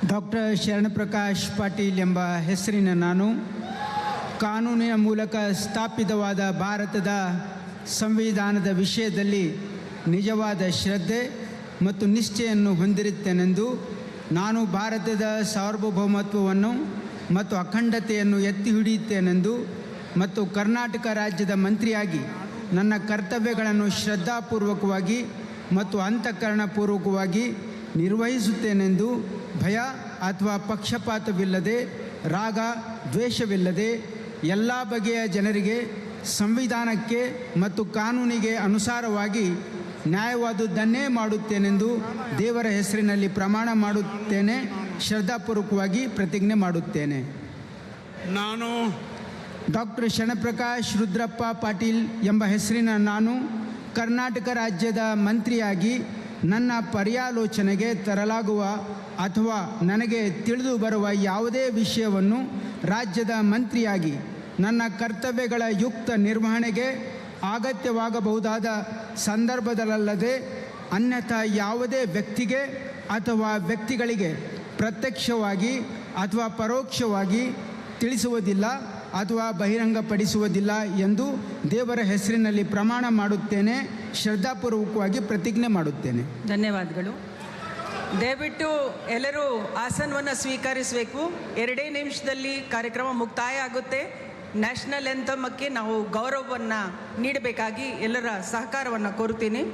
Doctor Sharanprakash Patil ಎಂಬ ಹೆಸರಿನ ನಾನು ಕಾನೂನಿನ ಮೂಲಕ ಸ್ಥಾಪಿತವಾದ ಭಾರತದ ಸಂವಿಧಾನದ ವಿಷಯದಲ್ಲಿ ನಿಜವಾದ ಶ್ರದ್ಧೆ ಮತ್ತು ನಿಷ್ಠೆಯನ್ನು ಹೊಂದಿರುತ್ತೇನೆಂದು ನಾನು ಭಾರತದ ಸಾರ್ವಭೌಮತ್ವವನ್ನು ಮತ್ತು ಅಖಂಡತೆಯನ್ನು ಎತ್ತಿ ಹಿಡಿಯುತ್ತೇನೆಂದು ಮತ್ತು ಕರ್ನಾಟಕ ರಾಜ್ಯದ ಮಂತ್ರಿಯಾಗಿ ನನ್ನ ಕರ್ತವ್ಯಗಳನ್ನು ಶ್ರದ್ಧಾಪೂರ್ವಕವಾಗಿ ಮತ್ತು ಅಂತಃಕರಣಪೂರ್ವಕವಾಗಿ ನಿರ್ವಹಿಸುತ್ತೇನೆಂದು ಭಯ ಅಥವಾ ಪಕ್ಷಪಾತವಿಲ್ಲದೆ ರಾಗ ದ್ವೇಷವಿಲ್ಲದೆ ಎಲ್ಲ ಬಗೆಯ ಜನರಿಗೆ ಸಂವಿಧಾನಕ್ಕೆ ಮತ್ತು ಕಾನೂನಿಗೆ ಅನುಸಾರವಾಗಿ ನ್ಯಾಯವಾದುದನ್ನೇ ಮಾಡುತ್ತೇನೆಂದು ದೇವರ ಹೆಸರಿನಲ್ಲಿ ಪ್ರಮಾಣ ಮಾಡುತ್ತೇನೆ. ಶ್ರದ್ಧಾಪೂರ್ವಕವಾಗಿ ಪ್ರತಿಜ್ಞೆ ಮಾಡುತ್ತೇನೆ. ನಾನು ಡಾಕ್ಟರ್ ಶರಣಪ್ರಕಾಶ್ ರುದ್ರಪ್ಪ ಪಾಟೀಲ್ ಎಂಬ ಹೆಸರಿನ ನಾನು ಕರ್ನಾಟಕ ರಾಜ್ಯದ ಮಂತ್ರಿಯಾಗಿ ನನ್ನ ಪರ್ಯಾಲೋಚನೆಗೆ ತರಲಾಗುವ ಅಥವಾ ನನಗೆ ತಿಳಿದು ಬರುವ ಯಾವುದೇ ವಿಷಯವನ್ನು ರಾಜ್ಯದ ಮಂತ್ರಿಯಾಗಿ ನನ್ನ ಕರ್ತವ್ಯಗಳ ಯುಕ್ತ ನಿರ್ವಹಣೆಗೆ ಅಗತ್ಯವಾಗಬಹುದಾದ ಸಂದರ್ಭದಲ್ಲದೆ ಅನ್ಯಥಾ ಯಾವುದೇ ವ್ಯಕ್ತಿಗೆ ಅಥವಾ ವ್ಯಕ್ತಿಗಳಿಗೆ ಪ್ರತ್ಯಕ್ಷವಾಗಿ ಅಥವಾ ಪರೋಕ್ಷವಾಗಿ ತಿಳಿಸುವುದಿಲ್ಲ ಅಥವಾ ಬಹಿರಂಗಪಡಿಸುವುದಿಲ್ಲ ಎಂದು ದೇವರ ಹೆಸರಿನಲ್ಲಿ ಪ್ರಮಾಣ ಮಾಡುತ್ತೇನೆ. ಶ್ರದ್ಧಾಪೂರ್ವಕವಾಗಿ ಪ್ರತಿಜ್ಞೆ ಮಾಡುತ್ತೇನೆ. ಧನ್ಯವಾದಗಳು. ದಯವಿಟ್ಟು ಎಲ್ಲರೂ ಆಸನವನ್ನು ಸ್ವೀಕರಿಸಬೇಕು. 2 ನಿಮಿಷದಲ್ಲಿ ಕಾರ್ಯಕ್ರಮ ಮುಕ್ತಾಯ ಆಗುತ್ತೆ. ನ್ಯಾಷನಲ್ ಎಂಥಮಕ್ಕೆ ನಾವು ಗೌರವವನ್ನು ನೀಡಬೇಕಾಗಿ ಎಲ್ಲರ ಸಹಕಾರವನ್ನು ಕೋರುತ್ತೀನಿ.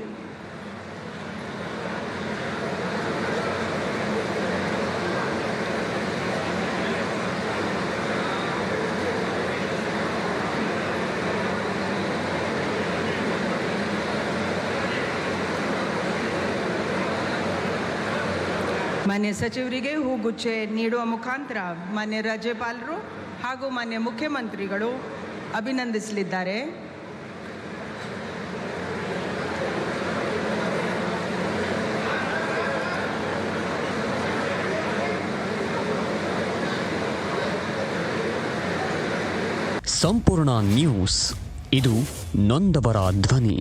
ಮಾನ್ಯ ಸಚಿವರಿಗೆ ಹೂಗುಚ್ಚೆ ನೀಡುವ ಮುಖಾಂತರ ಮಾನ್ಯ ರಾಜ್ಯಪಾಲರು ಹಾಗೂ ಮಾನ್ಯ ಮುಖ್ಯಮಂತ್ರಿಗಳು ಅಭಿನಂದಿಸಲಿದ್ದಾರೆ. ಸಂಪೂರ್ಣ ನ್ಯೂಸ್, ಇದು ನೊಂದವರ ಧ್ವನಿ.